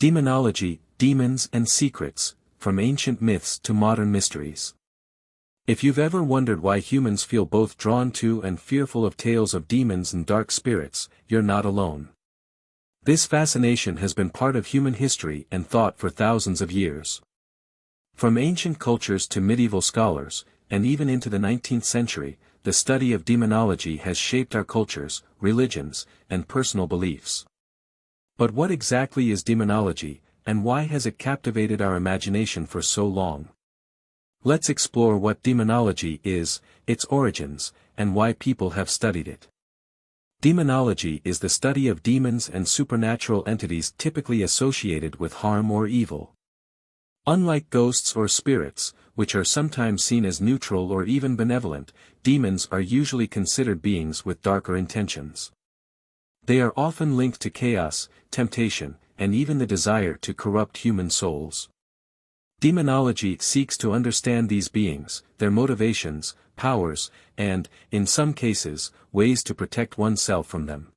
Demonology, demons and secrets, from ancient myths to modern mysteries. If you've ever wondered why humans feel both drawn to and fearful of tales of demons and dark spirits, you're not alone. This fascination has been part of human history and thought for thousands of years. From ancient cultures to medieval scholars, and even into the 19th century, the study of demonology has shaped our cultures, religions, and personal beliefs. But what exactly is demonology, and why has it captivated our imagination for so long? Let's explore what demonology is, its origins, and why people have studied it. Demonology is the study of demons and supernatural entities typically associated with harm or evil. Unlike ghosts or spirits, which are sometimes seen as neutral or even benevolent, demons are usually considered beings with darker intentions. They are often linked to chaos, temptation, and even the desire to corrupt human souls. Demonology seeks to understand these beings, their motivations, powers, and, in some cases, ways to protect oneself from them.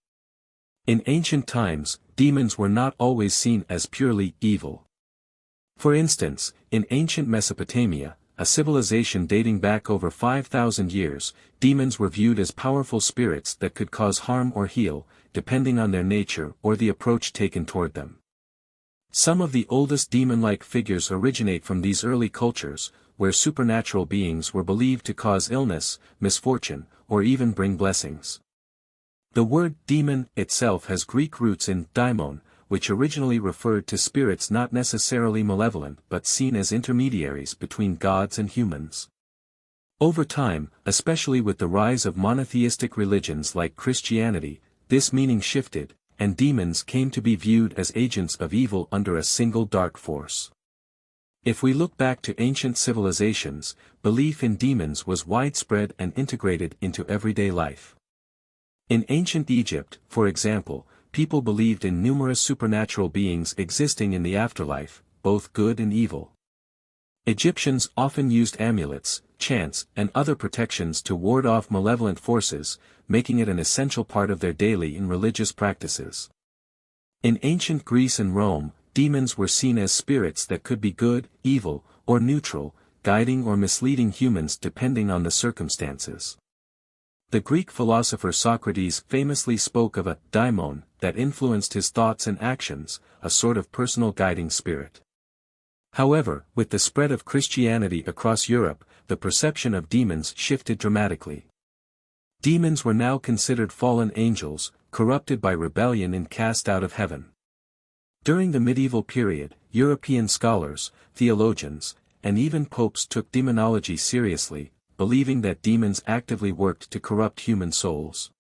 In ancient times, demons were not always seen as purely evil. For instance, in ancient Mesopotamia, a civilization dating back over 5,000 years, demons were viewed as powerful spirits that could cause harm or heal, depending on their nature or the approach taken toward them. Some of the oldest demon-like figures originate from these early cultures, where supernatural beings were believed to cause illness, misfortune, or even bring blessings. The word demon itself has Greek roots in daimon, which originally referred to spirits not necessarily malevolent but seen as intermediaries between gods and humans. Over time, especially with the rise of monotheistic religions like Christianity, this meaning shifted, and demons came to be viewed as agents of evil under a single dark force. If we look back to ancient civilizations, belief in demons was widespread and integrated into everyday life. In ancient Egypt, for example, people believed in numerous supernatural beings existing in the afterlife, both good and evil. Egyptians often used amulets, chants, and other protections to ward off malevolent forces, making it an essential part of their daily and religious practices. In ancient Greece and Rome, demons were seen as spirits that could be good, evil, or neutral, guiding or misleading humans depending on the circumstances. The Greek philosopher Socrates famously spoke of a daimon that influenced his thoughts and actions, a sort of personal guiding spirit. However, with the spread of Christianity across Europe, the perception of demons shifted dramatically. Demons were now considered fallen angels, corrupted by rebellion and cast out of heaven. During the medieval period, European scholars, theologians, and even popes took demonology seriously, believing that demons actively worked to corrupt human souls.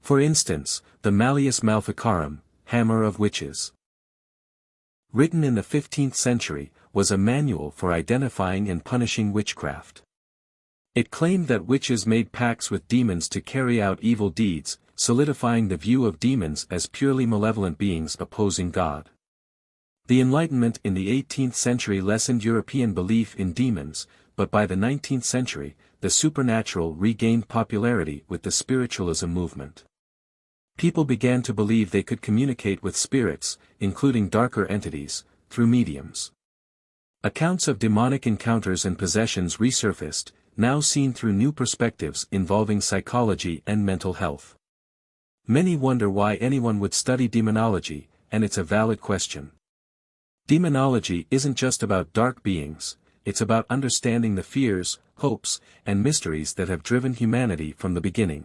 For instance, the Malleus Maleficarum, Hammer of Witches, written in the 15th century, was a manual for identifying and punishing witchcraft. It claimed that witches made pacts with demons to carry out evil deeds, solidifying the view of demons as purely malevolent beings opposing God. The Enlightenment in the 18th century lessened European belief in demons, but by the 19th century, the supernatural regained popularity with the spiritualism movement. People began to believe they could communicate with spirits, including darker entities, through mediums. Accounts of demonic encounters and possessions resurfaced, now seen through new perspectives involving psychology and mental health. Many wonder why anyone would study demonology, and it's a valid question. Demonology isn't just about dark beings, it's about understanding the fears, hopes, and mysteries that have driven humanity from the beginning.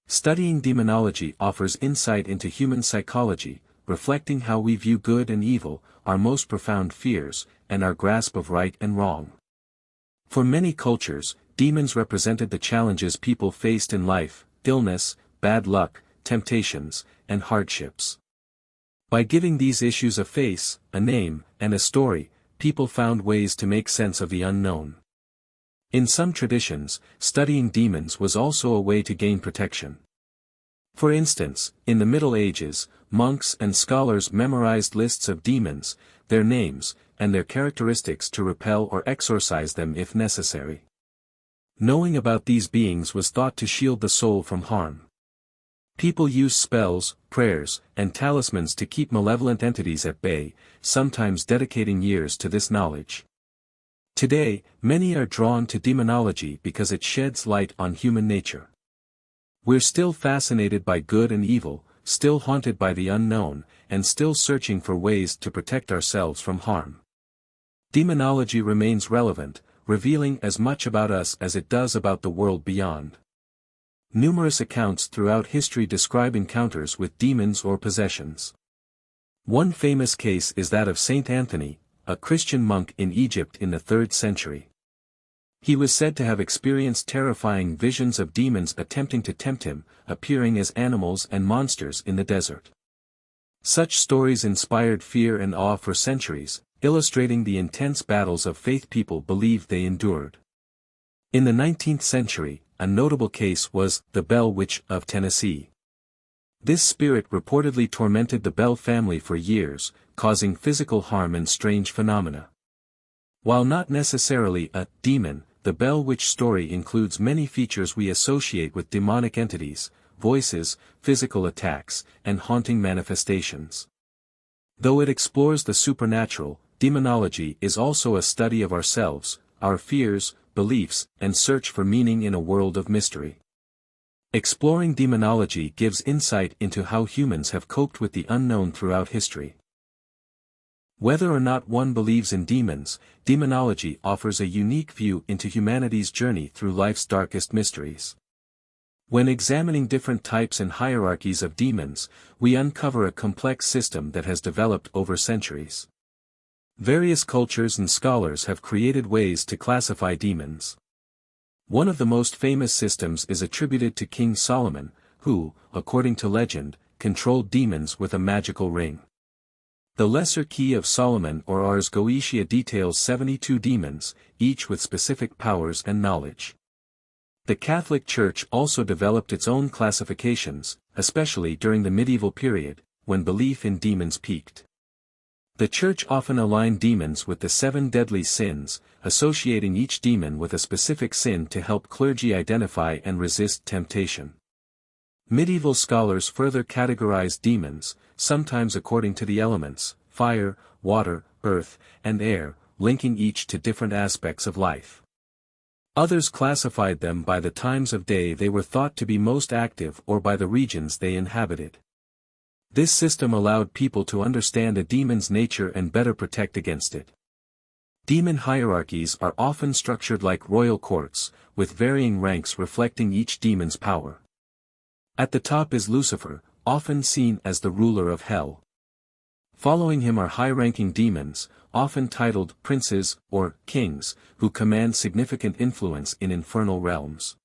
Studying demonology offers insight into human psychology, reflecting how we view good and evil, our most profound fears, and our grasp of right and wrong. For many cultures, demons represented the challenges people faced in life: illness, bad luck, temptations, and hardships. By giving these issues a face, a name, and a story, people found ways to make sense of the unknown. In some traditions, studying demons was also a way to gain protection. For instance, in the Middle Ages, monks and scholars memorized lists of demons, their names, and their characteristics to repel or exorcise them if necessary. Knowing about these beings was thought to shield the soul from harm. People use spells, prayers, and talismans to keep malevolent entities at bay, sometimes dedicating years to this knowledge. Today, many are drawn to demonology because it sheds light on human nature. We're still fascinated by good and evil, still haunted by the unknown, and still searching for ways to protect ourselves from harm. Demonology remains relevant, revealing as much about us as it does about the world beyond. Numerous accounts throughout history describe encounters with demons or possessions. One famous case is that of Saint Anthony, a Christian monk in Egypt in the 3rd century. He was said to have experienced terrifying visions of demons attempting to tempt him, appearing as animals and monsters in the desert. Such stories inspired fear and awe for centuries, illustrating the intense battles of faith people believed they endured. In the 19th century, a notable case was the Bell Witch of Tennessee. This spirit reportedly tormented the Bell family for years, causing physical harm and strange phenomena. While not necessarily a demon, the Bell Witch story includes many features we associate with demonic entities: voices, physical attacks, and haunting manifestations. Though it explores the supernatural, demonology is also a study of ourselves, our fears, beliefs, and search for meaning in a world of mystery. Exploring demonology gives insight into how humans have coped with the unknown throughout history. Whether or not one believes in demons, demonology offers a unique view into humanity's journey through life's darkest mysteries. When examining different types and hierarchies of demons, we uncover a complex system that has developed over centuries. Various cultures and scholars have created ways to classify demons. One of the most famous systems is attributed to King Solomon, who, according to legend, controlled demons with a magical ring. The Lesser Key of Solomon or Ars Goetia details 72 demons, each with specific powers and knowledge. The Catholic Church also developed its own classifications, especially during the medieval period, when belief in demons peaked. The Church often aligned demons with the 7 deadly sins, associating each demon with a specific sin to help clergy identify and resist temptation. Medieval scholars further categorized demons, sometimes according to the elements: fire, water, earth, and air, linking each to different aspects of life. Others classified them by the times of day they were thought to be most active or by the regions they inhabited. This system allowed people to understand a demon's nature and better protect against it. Demon hierarchies are often structured like royal courts, with varying ranks reflecting each demon's power. At the top is Lucifer, often seen as the ruler of hell. Following him are high-ranking demons, often titled princes or kings, who command significant influence in infernal realms.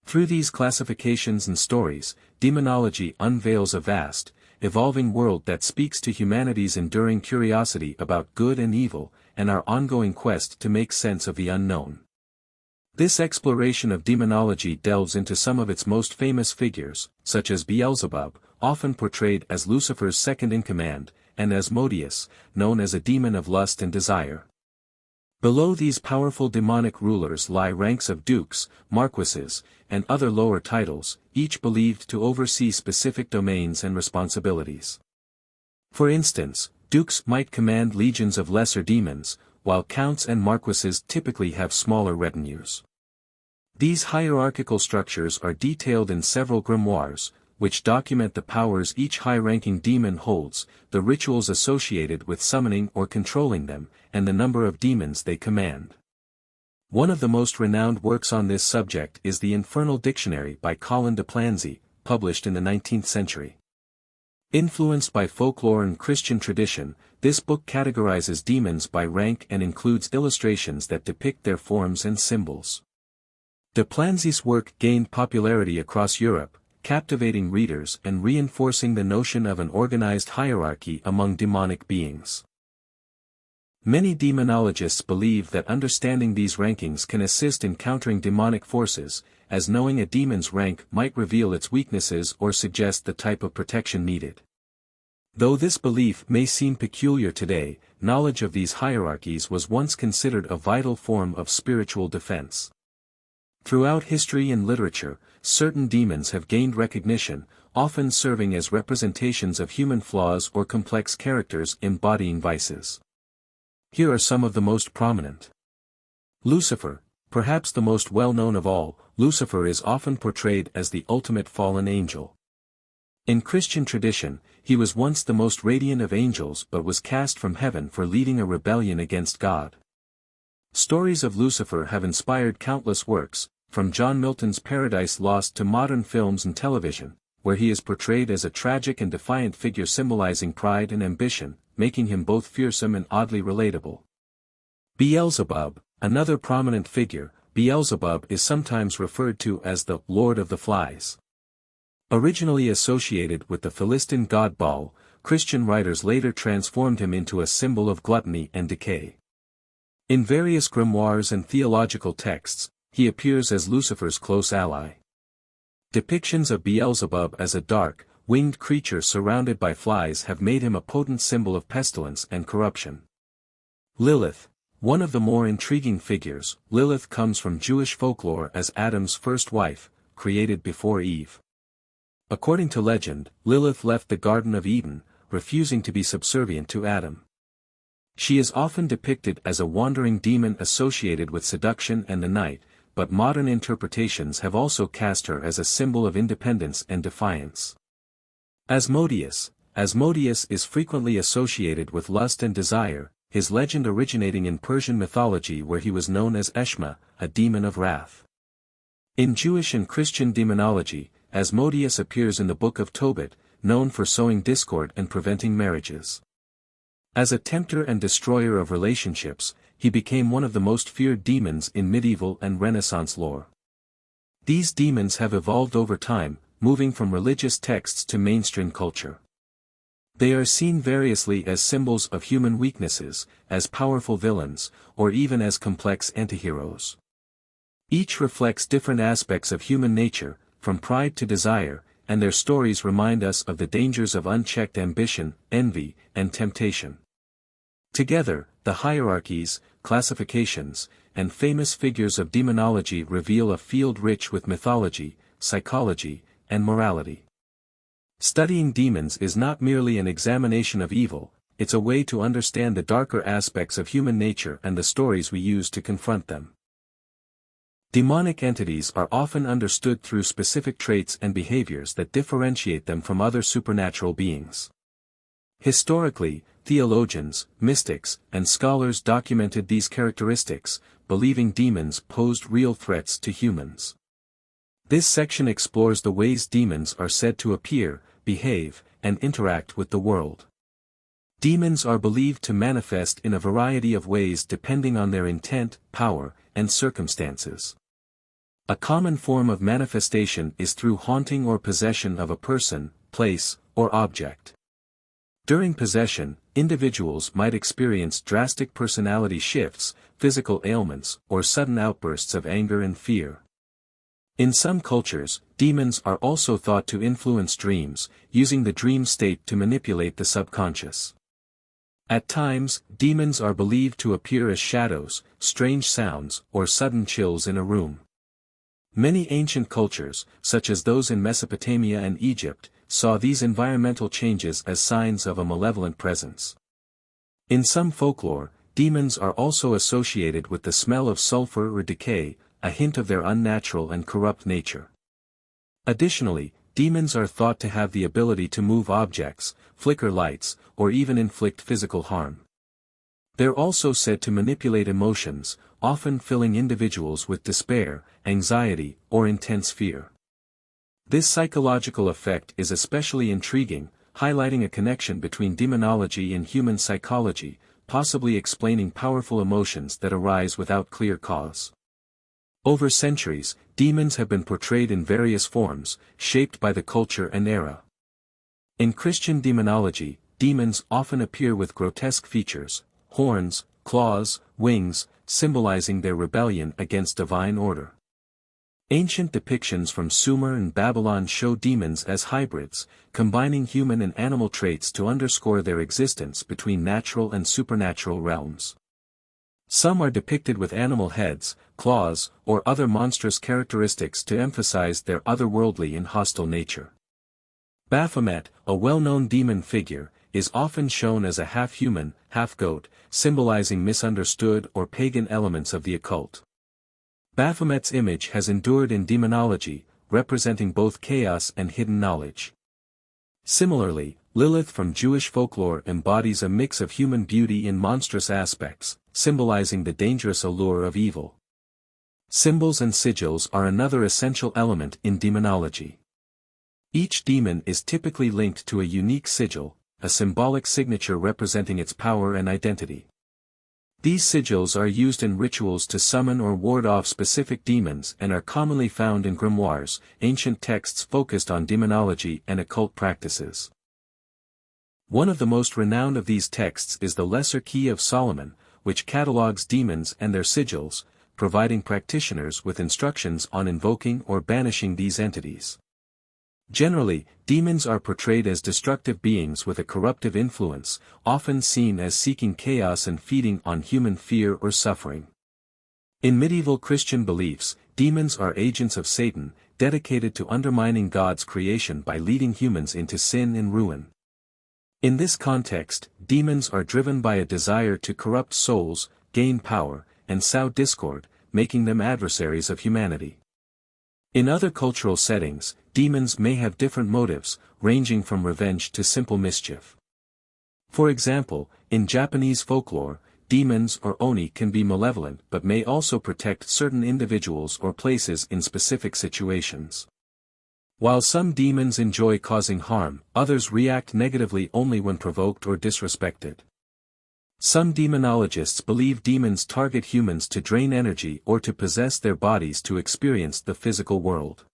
Through these classifications and stories, demonology unveils a vast, evolving world that speaks to humanity's enduring curiosity about good and evil, and our ongoing quest to make sense of the unknown. This exploration of demonology delves into some of its most famous figures, such as Beelzebub, often portrayed as Lucifer's second-in-command, and Asmodeus, known as a demon of lust and desire. Below these powerful demonic rulers lie ranks of dukes, marquises, and other lower titles, each believed to oversee specific domains and responsibilities. For instance, dukes might command legions of lesser demons, while counts and marquises typically have smaller retinues. These hierarchical structures are detailed in several grimoires, which document the powers each high-ranking demon holds, the rituals associated with summoning or controlling them, and the number of demons they command. One of the most renowned works on this subject is the Infernal Dictionary by Colin de Plancy, published in the 19th century. Influenced by folklore and Christian tradition, this book categorizes demons by rank and includes illustrations that depict their forms and symbols. De Plancy's work gained popularity across Europe, captivating readers and reinforcing the notion of an organized hierarchy among demonic beings. Many demonologists believe that understanding these rankings can assist in countering demonic forces, as knowing a demon's rank might reveal its weaknesses or suggest the type of protection needed. Though this belief may seem peculiar today, knowledge of these hierarchies was once considered a vital form of spiritual defense. Throughout history and literature, certain demons have gained recognition, often serving as representations of human flaws or complex characters embodying vices. Here are some of the most prominent. Lucifer, perhaps the most well-known of all. Lucifer is often portrayed as the ultimate fallen angel. In Christian tradition, he was once the most radiant of angels but was cast from heaven for leading a rebellion against God. Stories of Lucifer have inspired countless works, from John Milton's Paradise Lost to modern films and television, where he is portrayed as a tragic and defiant figure symbolizing pride and ambition, making him both fearsome and oddly relatable. Beelzebub, another prominent figure. Beelzebub is sometimes referred to as the Lord of the Flies. Originally associated with the Philistine god Baal, Christian writers later transformed him into a symbol of gluttony and decay. In various grimoires and theological texts, he appears as Lucifer's close ally. Depictions of Beelzebub as a dark, winged creature surrounded by flies have made him a potent symbol of pestilence and corruption. Lilith, one of the more intriguing figures. Lilith comes from Jewish folklore as Adam's first wife, created before Eve. According to legend, Lilith left the Garden of Eden, refusing to be subservient to Adam. She is often depicted as a wandering demon associated with seduction and the night, but modern interpretations have also cast her as a symbol of independence and defiance. Asmodeus. Asmodeus is frequently associated with lust and desire, his legend originating in Persian mythology where he was known as Eshma, a demon of wrath. In Jewish and Christian demonology, Asmodeus appears in the Book of Tobit, known for sowing discord and preventing marriages. As a tempter and destroyer of relationships, he became one of the most feared demons in medieval and Renaissance lore. These demons have evolved over time, moving from religious texts to mainstream culture. They are seen variously as symbols of human weaknesses, as powerful villains, or even as complex antiheroes. Each reflects different aspects of human nature, from pride to desire, and their stories remind us of the dangers of unchecked ambition, envy, and temptation. Together, the hierarchies, classifications, and famous figures of demonology reveal a field rich with mythology, psychology, and morality. Studying demons is not merely an examination of evil, it's a way to understand the darker aspects of human nature and the stories we use to confront them. Demonic entities are often understood through specific traits and behaviors that differentiate them from other supernatural beings. Historically, theologians, mystics, and scholars documented these characteristics, believing demons posed real threats to humans. This section explores the ways demons are said to appear, behave, and interact with the world. Demons are believed to manifest in a variety of ways depending on their intent, power, and circumstances. A common form of manifestation is through haunting or possession of a person, place, or object. During possession, individuals might experience drastic personality shifts, physical ailments, or sudden outbursts of anger and fear. In some cultures, demons are also thought to influence dreams, using the dream state to manipulate the subconscious. At times, demons are believed to appear as shadows, strange sounds, or sudden chills in a room. Many ancient cultures, such as those in Mesopotamia and Egypt, saw these environmental changes as signs of a malevolent presence. In some folklore, demons are also associated with the smell of sulfur or decay, a hint of their unnatural and corrupt nature. Additionally, demons are thought to have the ability to move objects, flicker lights, or even inflict physical harm. They're also said to manipulate emotions, often filling individuals with despair, anxiety, or intense fear. This psychological effect is especially intriguing, highlighting a connection between demonology and human psychology, possibly explaining powerful emotions that arise without clear cause. Over centuries, demons have been portrayed in various forms, shaped by the culture and era. In Christian demonology, demons often appear with grotesque features, horns, claws, wings, symbolizing their rebellion against divine order. Ancient depictions from Sumer and Babylon show demons as hybrids, combining human and animal traits to underscore their existence between natural and supernatural realms. Some are depicted with animal heads, claws, or other monstrous characteristics to emphasize their otherworldly and hostile nature. Baphomet, a well-known demon figure, is often shown as a half-human, half-goat, symbolizing misunderstood or pagan elements of the occult. Baphomet's image has endured in demonology, representing both chaos and hidden knowledge. Similarly, Lilith from Jewish folklore embodies a mix of human beauty and monstrous aspects, symbolizing the dangerous allure of evil. Symbols and sigils are another essential element in demonology. Each demon is typically linked to a unique sigil, a symbolic signature representing its power and identity. These sigils are used in rituals to summon or ward off specific demons and are commonly found in grimoires, ancient texts focused on demonology and occult practices. One of the most renowned of these texts is the Lesser Key of Solomon, which catalogues demons and their sigils, providing practitioners with instructions on invoking or banishing these entities. Generally, demons are portrayed as destructive beings with a corruptive influence, often seen as seeking chaos and feeding on human fear or suffering. In medieval Christian beliefs, demons are agents of Satan, dedicated to undermining God's creation by leading humans into sin and ruin. In this context, demons are driven by a desire to corrupt souls, gain power, and sow discord, making them adversaries of humanity. In other cultural settings, demons may have different motives, ranging from revenge to simple mischief. For example, in Japanese folklore, demons or oni can be malevolent but may also protect certain individuals or places in specific situations. While some demons enjoy causing harm, others react negatively only when provoked or disrespected. Some demonologists believe demons target humans to drain energy or to possess their bodies to experience the physical world.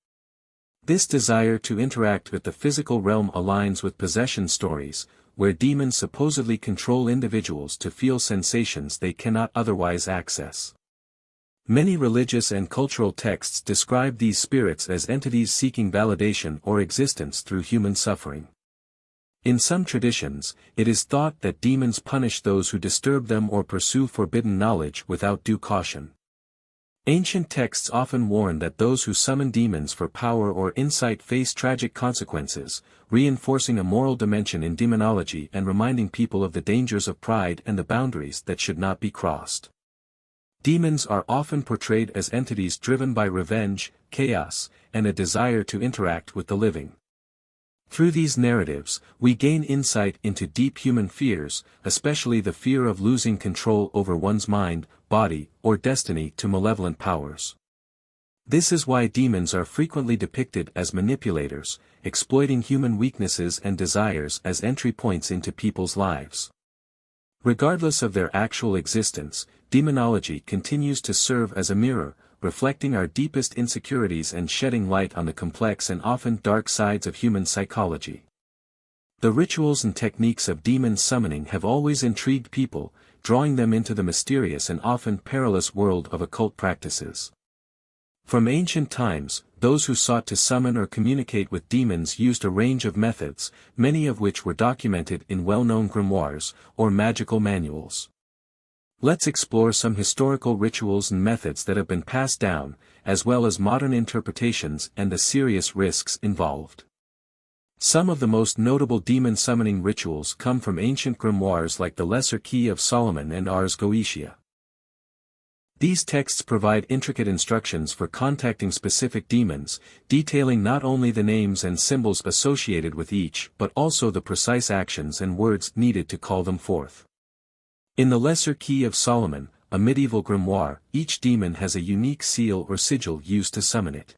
This desire to interact with the physical realm aligns with possession stories, where demons supposedly control individuals to feel sensations they cannot otherwise access. Many religious and cultural texts describe these spirits as entities seeking validation or existence through human suffering. In some traditions, it is thought that demons punish those who disturb them or pursue forbidden knowledge without due caution. Ancient texts often warn that those who summon demons for power or insight face tragic consequences, reinforcing a moral dimension in demonology and reminding people of the dangers of pride and the boundaries that should not be crossed. Demons are often portrayed as entities driven by revenge, chaos, and a desire to interact with the living. Through these narratives, we gain insight into deep human fears, especially the fear of losing control over one's mind, body, or destiny to malevolent powers. This is why demons are frequently depicted as manipulators, exploiting human weaknesses and desires as entry points into people's lives. Regardless of their actual existence, demonology continues to serve as a mirror, reflecting our deepest insecurities and shedding light on the complex and often dark sides of human psychology. The rituals and techniques of demon summoning have always intrigued people, drawing them into the mysterious and often perilous world of occult practices. From ancient times, those who sought to summon or communicate with demons used a range of methods, many of which were documented in well-known grimoires, or magical manuals. Let's explore some historical rituals and methods that have been passed down, as well as modern interpretations and the serious risks involved. Some of the most notable demon summoning rituals come from ancient grimoires like the Lesser Key of Solomon and Ars Goetia. These texts provide intricate instructions for contacting specific demons, detailing not only the names and symbols associated with each but also the precise actions and words needed to call them forth. In the Lesser Key of Solomon, a medieval grimoire, each demon has a unique seal or sigil used to summon it.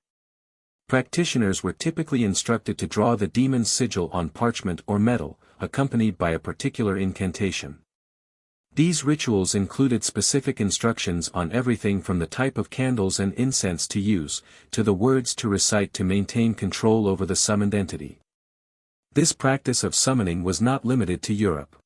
Practitioners were typically instructed to draw the demon's sigil on parchment or metal, accompanied by a particular incantation. These rituals included specific instructions on everything from the type of candles and incense to use, to the words to recite to maintain control over the summoned entity. This practice of summoning was not limited to Europe.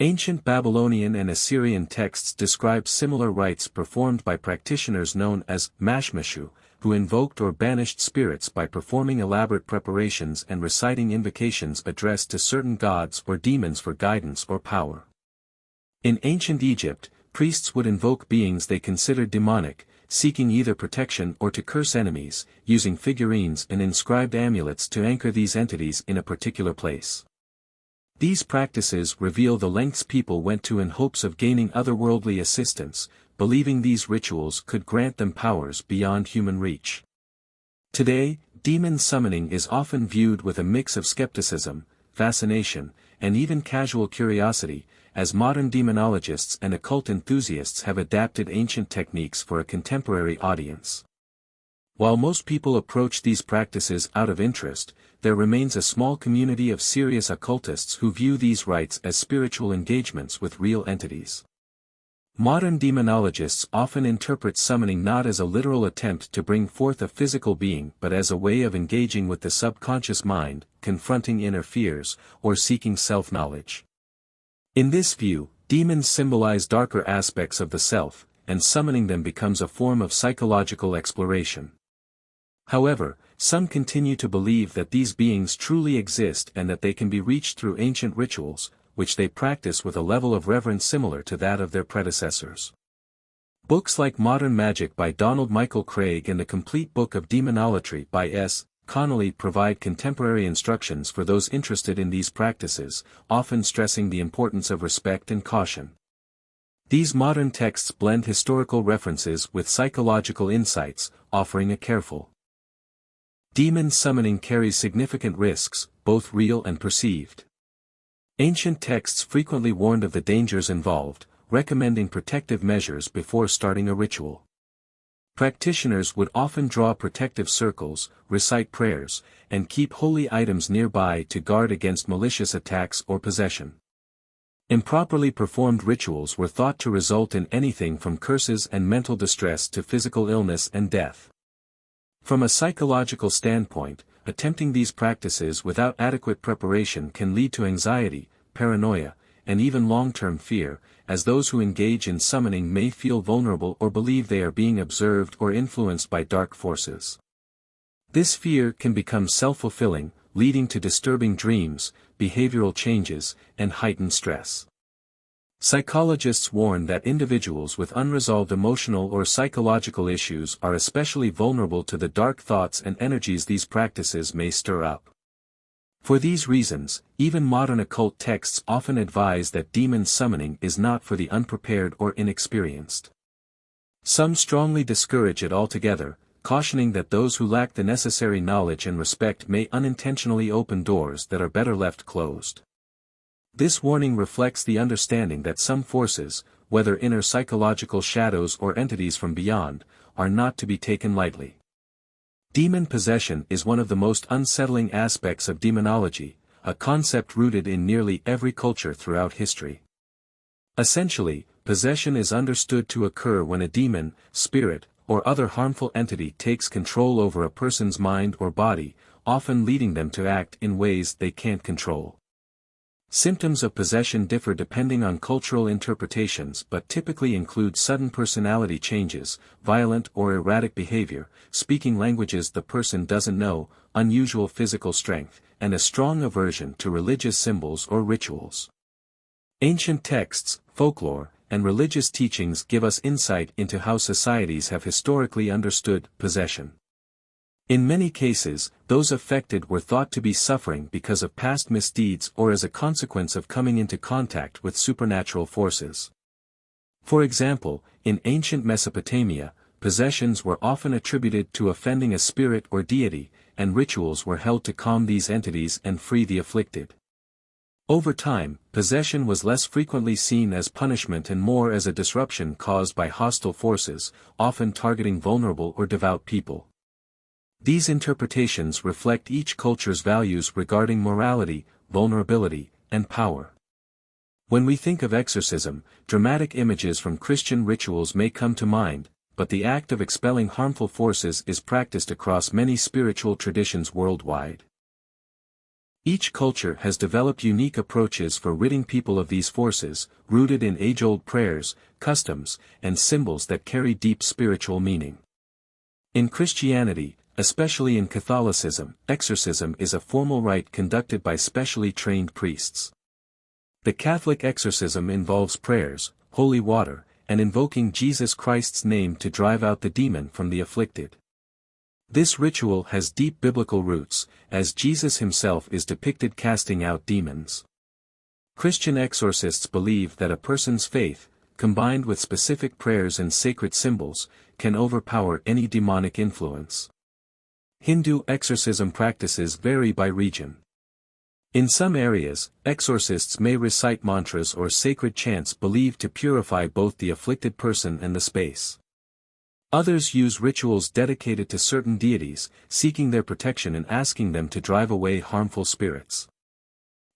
Ancient Babylonian and Assyrian texts describe similar rites performed by practitioners known as mashmashu, who invoked or banished spirits by performing elaborate preparations and reciting invocations addressed to certain gods or demons for guidance or power. In ancient Egypt, priests would invoke beings they considered demonic, seeking either protection or to curse enemies, using figurines and inscribed amulets to anchor these entities in a particular place. These practices reveal the lengths people went to in hopes of gaining otherworldly assistance, believing these rituals could grant them powers beyond human reach. Today, demon summoning is often viewed with a mix of skepticism, fascination, and even casual curiosity, as modern demonologists and occult enthusiasts have adapted ancient techniques for a contemporary audience. While most people approach these practices out of interest, there remains a small community of serious occultists who view these rites as spiritual engagements with real entities. Modern demonologists often interpret summoning not as a literal attempt to bring forth a physical being but as a way of engaging with the subconscious mind, confronting inner fears, or seeking self-knowledge. In this view, demons symbolize darker aspects of the self, and summoning them becomes a form of psychological exploration. However, some continue to believe that these beings truly exist and that they can be reached through ancient rituals, which they practice with a level of reverence similar to that of their predecessors. Books like Modern Magic by Donald Michael Craig and The Complete Book of Demonology by S. Connolly provide contemporary instructions for those interested in these practices, often stressing the importance of respect and caution. These modern texts blend historical references with psychological insights, offering a careful. Demon summoning carries significant risks, both real and perceived. Ancient texts frequently warned of the dangers involved, recommending protective measures before starting a ritual. Practitioners would often draw protective circles, recite prayers, and keep holy items nearby to guard against malicious attacks or possession. Improperly performed rituals were thought to result in anything from curses and mental distress to physical illness and death. From a psychological standpoint, attempting these practices without adequate preparation can lead to anxiety, paranoia, and even long-term fear, as those who engage in summoning may feel vulnerable or believe they are being observed or influenced by dark forces. This fear can become self-fulfilling, leading to disturbing dreams, behavioral changes, and heightened stress. Psychologists warn that individuals with unresolved emotional or psychological issues are especially vulnerable to the dark thoughts and energies these practices may stir up. For these reasons, even modern occult texts often advise that demon summoning is not for the unprepared or inexperienced. Some strongly discourage it altogether, cautioning that those who lack the necessary knowledge and respect may unintentionally open doors that are better left closed. This warning reflects the understanding that some forces, whether inner psychological shadows or entities from beyond, are not to be taken lightly. Demon possession is one of the most unsettling aspects of demonology, a concept rooted in nearly every culture throughout history. Essentially, possession is understood to occur when a demon, spirit, or other harmful entity takes control over a person's mind or body, often leading them to act in ways they can't control. Symptoms of possession differ depending on cultural interpretations but typically include sudden personality changes, violent or erratic behavior, speaking languages the person doesn't know, unusual physical strength, and a strong aversion to religious symbols or rituals. Ancient texts, folklore, and religious teachings give us insight into how societies have historically understood possession. In many cases, those affected were thought to be suffering because of past misdeeds or as a consequence of coming into contact with supernatural forces. For example, in ancient Mesopotamia, possessions were often attributed to offending a spirit or deity, and rituals were held to calm these entities and free the afflicted. Over time, possession was less frequently seen as punishment and more as a disruption caused by hostile forces, often targeting vulnerable or devout people. These interpretations reflect each culture's values regarding morality, vulnerability, and power. When we think of exorcism, dramatic images from Christian rituals may come to mind, but the act of expelling harmful forces is practiced across many spiritual traditions worldwide. Each culture has developed unique approaches for ridding people of these forces, rooted in age-old prayers, customs, and symbols that carry deep spiritual meaning. In Christianity, especially in Catholicism, exorcism is a formal rite conducted by specially trained priests. The Catholic exorcism involves prayers, holy water, and invoking Jesus Christ's name to drive out the demon from the afflicted. This ritual has deep biblical roots, as Jesus himself is depicted casting out demons. Christian exorcists believe that a person's faith, combined with specific prayers and sacred symbols, can overpower any demonic influence. Hindu exorcism practices vary by region. In some areas, exorcists may recite mantras or sacred chants believed to purify both the afflicted person and the space. Others use rituals dedicated to certain deities, seeking their protection and asking them to drive away harmful spirits.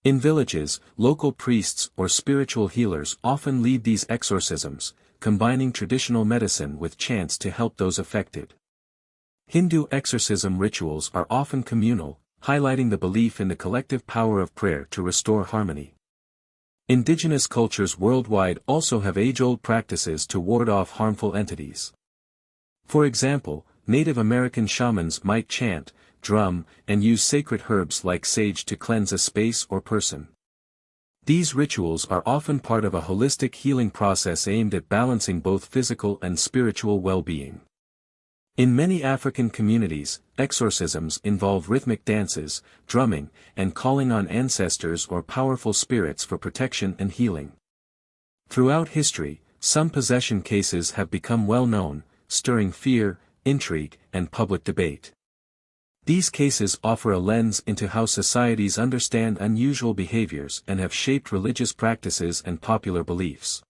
In villages, local priests or spiritual healers often lead these exorcisms, combining traditional medicine with chants to help those affected. Hindu exorcism rituals are often communal, highlighting the belief in the collective power of prayer to restore harmony. Indigenous cultures worldwide also have age-old practices to ward off harmful entities. For example, Native American shamans might chant, drum, and use sacred herbs like sage to cleanse a space or person. These rituals are often part of a holistic healing process aimed at balancing both physical and spiritual well-being. In many African communities, exorcisms involve rhythmic dances, drumming, and calling on ancestors or powerful spirits for protection and healing. Throughout history, some possession cases have become well known, stirring fear, intrigue, and public debate. These cases offer a lens into how societies understand unusual behaviors and have shaped religious practices and popular beliefs.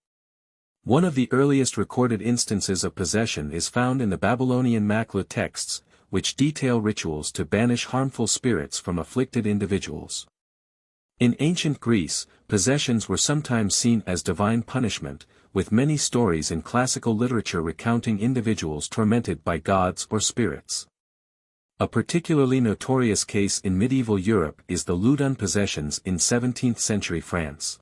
One of the earliest recorded instances of possession is found in the Babylonian Makla texts, which detail rituals to banish harmful spirits from afflicted individuals. In ancient Greece, possessions were sometimes seen as divine punishment, with many stories in classical literature recounting individuals tormented by gods or spirits. A particularly notorious case in medieval Europe is the Loudun possessions in 17th-century France.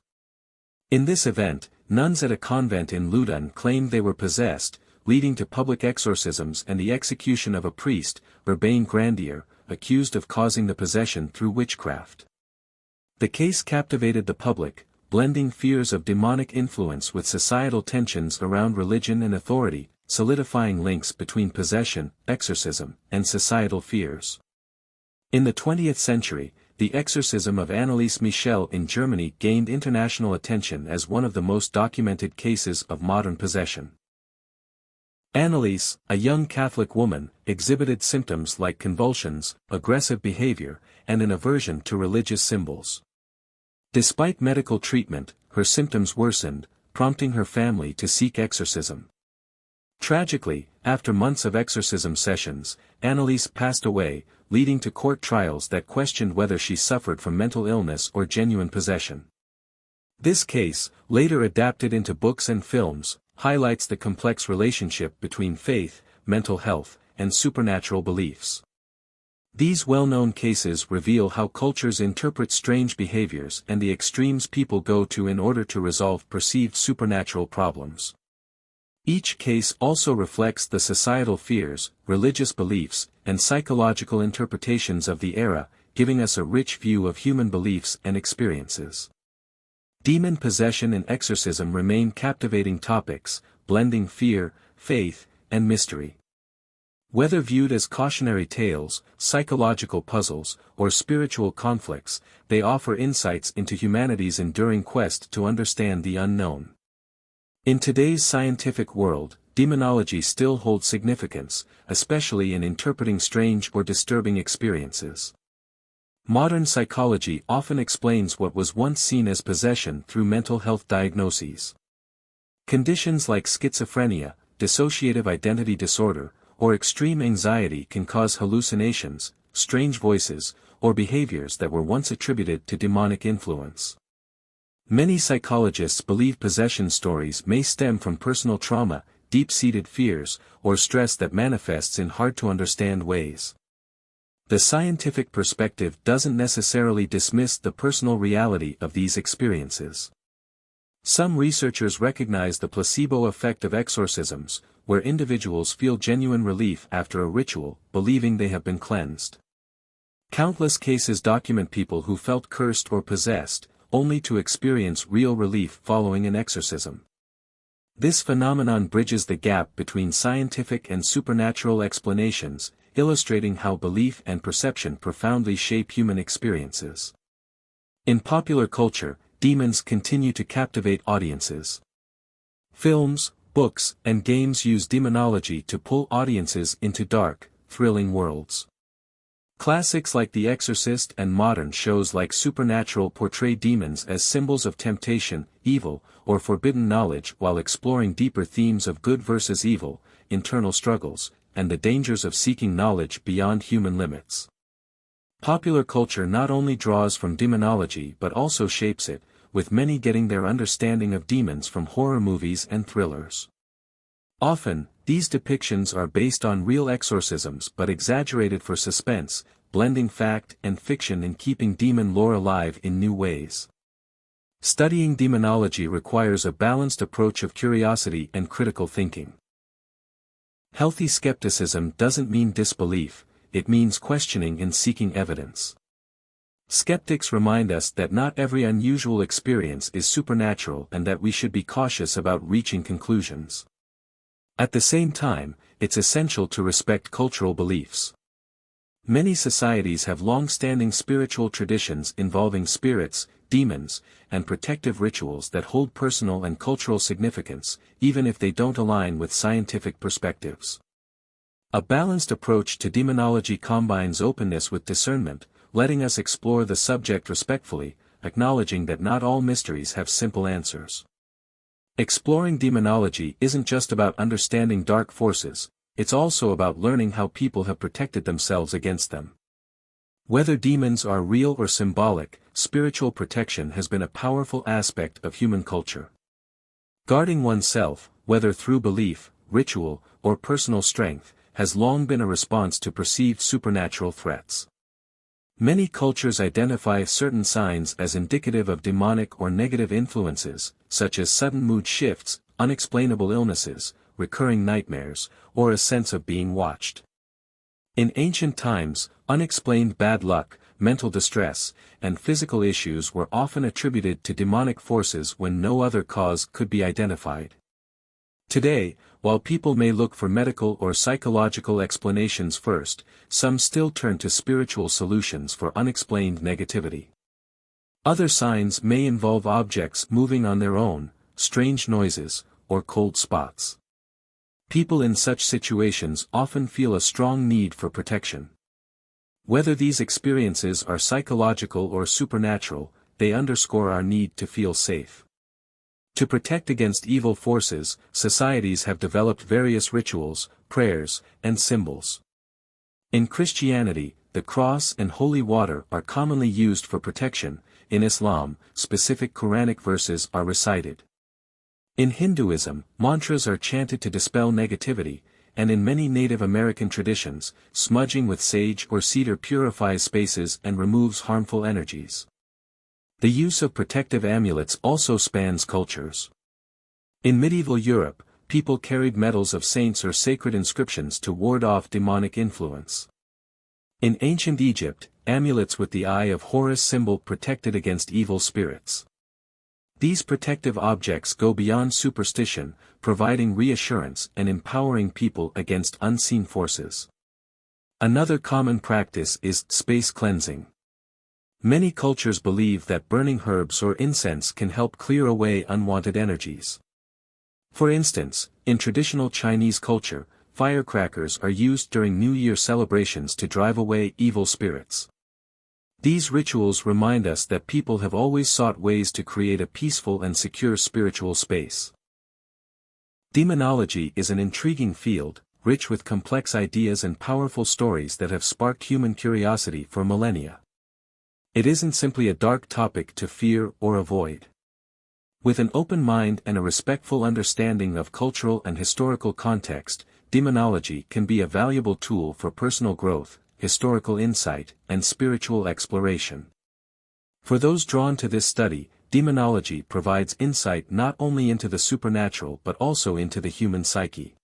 In this event, nuns at a convent in Loudun claimed they were possessed, leading to public exorcisms and the execution of a priest, Urbain Grandier, accused of causing the possession through witchcraft. The case captivated the public, blending fears of demonic influence with societal tensions around religion and authority, solidifying links between possession, exorcism, and societal fears. In the 20th century, the exorcism of Anneliese Michel in Germany gained international attention as one of the most documented cases of modern possession. Anneliese, a young Catholic woman, exhibited symptoms like convulsions, aggressive behavior, and an aversion to religious symbols. Despite medical treatment, her symptoms worsened, prompting her family to seek exorcism. Tragically, after months of exorcism sessions, Anneliese passed away, leading to court trials that questioned whether she suffered from mental illness or genuine possession. This case, later adapted into books and films, highlights the complex relationship between faith, mental health, and supernatural beliefs. These well-known cases reveal how cultures interpret strange behaviors and the extremes people go to in order to resolve perceived supernatural problems. Each case also reflects the societal fears, religious beliefs, and psychological interpretations of the era, giving us a rich view of human beliefs and experiences. Demon possession and exorcism remain captivating topics, blending fear, faith, and mystery. Whether viewed as cautionary tales, psychological puzzles, or spiritual conflicts, they offer insights into humanity's enduring quest to understand the unknown. In today's scientific world, demonology still holds significance, especially in interpreting strange or disturbing experiences. Modern psychology often explains what was once seen as possession through mental health diagnoses. Conditions like schizophrenia, dissociative identity disorder, or extreme anxiety can cause hallucinations, strange voices, or behaviors that were once attributed to demonic influence. Many psychologists believe possession stories may stem from personal trauma, deep-seated fears, or stress that manifests in hard-to-understand ways. The scientific perspective doesn't necessarily dismiss the personal reality of these experiences. Some researchers recognize the placebo effect of exorcisms, where individuals feel genuine relief after a ritual, believing they have been cleansed. Countless cases document people who felt cursed or possessed, only to experience real relief following an exorcism. This phenomenon bridges the gap between scientific and supernatural explanations, illustrating how belief and perception profoundly shape human experiences. In popular culture, demons continue to captivate audiences. Films, books, and games use demonology to pull audiences into dark, thrilling worlds. Classics like The Exorcist and modern shows like Supernatural portray demons as symbols of temptation, evil, or forbidden knowledge while exploring deeper themes of good versus evil, internal struggles, and the dangers of seeking knowledge beyond human limits. Popular culture not only draws from demonology but also shapes it, with many getting their understanding of demons from horror movies and thrillers. Often, these depictions are based on real exorcisms but exaggerated for suspense, blending fact and fiction and keeping demon lore alive in new ways. Studying demonology requires a balanced approach of curiosity and critical thinking. Healthy skepticism doesn't mean disbelief, it means questioning and seeking evidence. Skeptics remind us that not every unusual experience is supernatural and that we should be cautious about reaching conclusions. At the same time, it's essential to respect cultural beliefs. Many societies have long-standing spiritual traditions involving spirits, demons, and protective rituals that hold personal and cultural significance, even if they don't align with scientific perspectives. A balanced approach to demonology combines openness with discernment, letting us explore the subject respectfully, acknowledging that not all mysteries have simple answers. Exploring demonology isn't just about understanding dark forces, it's also about learning how people have protected themselves against them. Whether demons are real or symbolic, spiritual protection has been a powerful aspect of human culture. Guarding oneself, whether through belief, ritual, or personal strength, has long been a response to perceived supernatural threats. Many cultures identify certain signs as indicative of demonic or negative influences, such as sudden mood shifts, unexplainable illnesses, recurring nightmares, or a sense of being watched. In ancient times, unexplained bad luck, mental distress, and physical issues were often attributed to demonic forces when no other cause could be identified. Today, while people may look for medical or psychological explanations first, some still turn to spiritual solutions for unexplained negativity. Other signs may involve objects moving on their own, strange noises, or cold spots. People in such situations often feel a strong need for protection. Whether these experiences are psychological or supernatural, they underscore our need to feel safe. To protect against evil forces, societies have developed various rituals, prayers, and symbols. In Christianity, the cross and holy water are commonly used for protection. In Islam, specific Quranic verses are recited. In Hinduism, mantras are chanted to dispel negativity, and in many Native American traditions, smudging with sage or cedar purifies spaces and removes harmful energies. The use of protective amulets also spans cultures. In medieval Europe, people carried medals of saints or sacred inscriptions to ward off demonic influence. In ancient Egypt, amulets with the Eye of Horus symbol protected against evil spirits. These protective objects go beyond superstition, providing reassurance and empowering people against unseen forces. Another common practice is space cleansing. Many cultures believe that burning herbs or incense can help clear away unwanted energies. For instance, in traditional Chinese culture, firecrackers are used during New Year celebrations to drive away evil spirits. These rituals remind us that people have always sought ways to create a peaceful and secure spiritual space. Demonology is an intriguing field, rich with complex ideas and powerful stories that have sparked human curiosity for millennia. It isn't simply a dark topic to fear or avoid. With an open mind and a respectful understanding of cultural and historical context, demonology can be a valuable tool for personal growth, historical insight, and spiritual exploration. For those drawn to this study, demonology provides insight not only into the supernatural but also into the human psyche.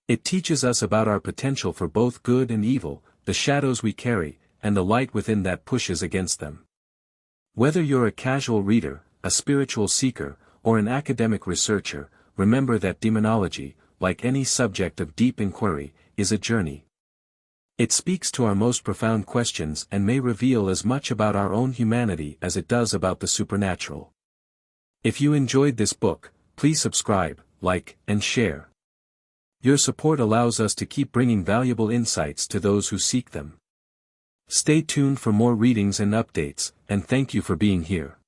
It teaches us about our potential for both good and evil, the shadows we carry, and the light within that pushes against them. Whether you're a casual reader, a spiritual seeker, or an academic researcher, remember that demonology, like any subject of deep inquiry, is a journey. It speaks to our most profound questions and may reveal as much about our own humanity as it does about the supernatural. If you enjoyed this book, please subscribe, like, and share. Your support allows us to keep bringing valuable insights to those who seek them. Stay tuned for more readings and updates, and thank you for being here.